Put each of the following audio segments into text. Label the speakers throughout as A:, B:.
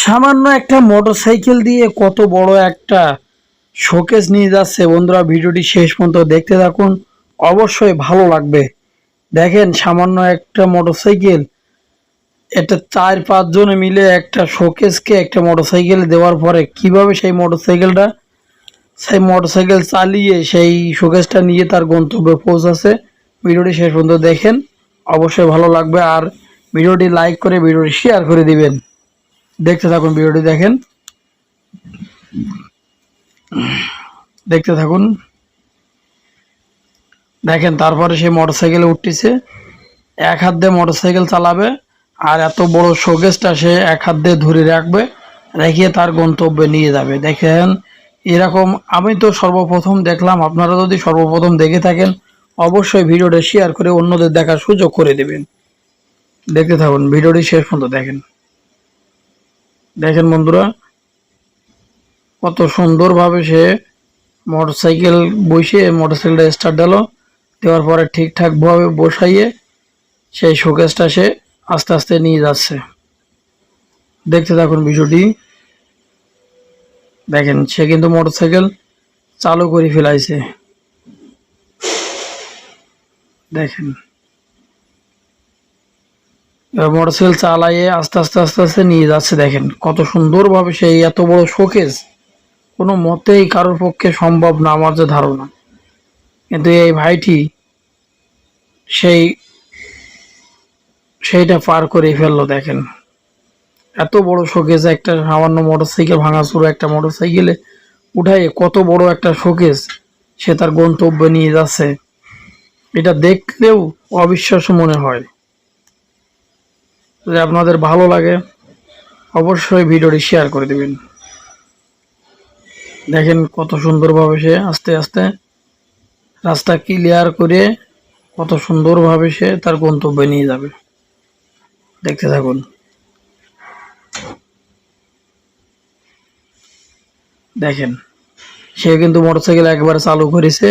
A: সামান্য একটা মোটরসাইকেল দিয়ে কত বড় একটা শোকেস নিয়ে যাচ্ছে। বন্ধুরা, ভিডিওটি শেষ পর্যন্ত দেখতে থাকুন, অবশ্যই ভালো লাগবে। দেখেন, সামান্য একটা মোটরসাইকেল, এটা 4-5 জনে মিলে একটা শোকেসকে একটা মোটরসাইকেল দেওয়ার পরে কিভাবে সেই মোটরসাইকেল চালিয়ে সেই শোকেসটা নিয়ে তার গন্তব্যে পৌঁছাচ্ছে। ভিডিওটি শেষ পর্যন্ত দেখেন, অবশ্যই ভালো লাগবে। আর ভিডিওটি লাইক করে ভিডিওটি শেয়ার করে দিবেন। দেখতে থাকুন, ভিডিওটি দেখেন, দেখতে থাকুন। দেখেন, তারপরে সে মোটরসাইকেলে উঠতেছে, এক হাত দিয়ে মোটরসাইকেল চালাবে আর এত বড় শোকেসটা সে এক হাত দিয়ে ধরে রাখবে, রেখে তার গন্তব্যে নিয়ে যাবে। দেখেন, এরকম আমি তো সর্বপ্রথম দেখলাম। আপনারা যদি সর্বপ্রথম দেখে থাকেন, অবশ্যই ভিডিওটা শেয়ার করে অন্যদের দেখার সুযোগ করে দেবেন। দেখতে থাকুন, ভিডিওটি শেষ পর্যন্ত দেখেন। দেখেন বন্ধুরা, কত সুন্দরভাবে সে মোটরসাইকেল বসিয়ে মোটরসাইকেলটা স্টার্ট দেওয়ার পরে ঠিকঠাকভাবে বসাইয়ে সেই শোকেসটা সে আস্তে আস্তে নিয়ে যাচ্ছে। দেখতে থাকুন ভিডিওটি দেখেন। সে কিন্তু মোটরসাইকেল চালু করে ফেলাইছে। দেখেন, মোটরসাইকেল চালাইয়ে আস্তে আস্তে আস্তে আস্তে নিয়ে যাচ্ছে। দেখেন কত সুন্দরভাবে সেই এত বড় শোকেস কোনো মতেই কারোর পক্ষে সম্ভব না, আমার যে ধারণা। কিন্তু এই ভাইটি সেইটা পার করে ফেললো। দেখেন, এত বড় শোকেস একটা সামান্য মোটরসাইকেল, ভাঙাচুরো একটা মোটরসাইকেলে উঠাই কত বড় একটা শোকেস সে তার গন্তব্যে নিয়ে যাচ্ছে। এটা দেখলেও অবিশ্বাস্য মনে হয়। যদি আপনাদের ভালো লাগে, অবশ্যই ভিডিওটি শেয়ার করে দেবেন। দেখেন কত সুন্দরভাবে সে আস্তে আস্তে রাস্তা ক্লিয়ার করে কত সুন্দরভাবে সে তার গন্তব্যে নিয়ে যাবে। দেখতে থাকুন। দেখেন, সে কিন্তু মোটরসাইকেল একবারে চালু করেছে,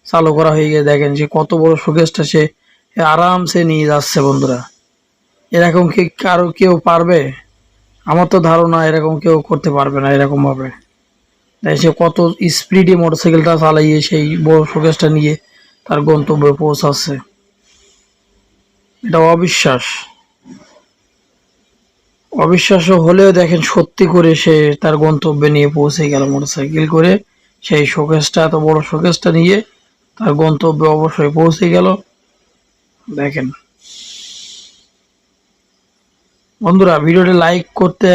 A: চালু করা হয়ে গিয়ে দেখেন সে কত বড় শোকেসটা সে আরামসে নিয়ে যাচ্ছে। বন্ধুরা, এরকম কি কারো কেউ পারবে? আমার তো ধারণা এরকম কেউ করতে পারবে না এরকম ভাবে। তাই সে কত স্পিডে মোটরসাইকেলটা চালাইয়ে সেই বড় শোকেসটা নিয়ে তার গন্তব্যে পৌঁছাচ্ছে। এটা অবিশ্বাস্য হলেও দেখেন, সত্যি করে সে তার গন্তব্যে নিয়ে পৌঁছে গেল মোটরসাইকেল করে। সেই শোকেসটা, এত বড় শোকেসটা নিয়ে তার গন্তব্যে অবশ্যই পৌঁছে গেল। দেখেন বন্ধুরা, ভিডিওটি লাইক করতে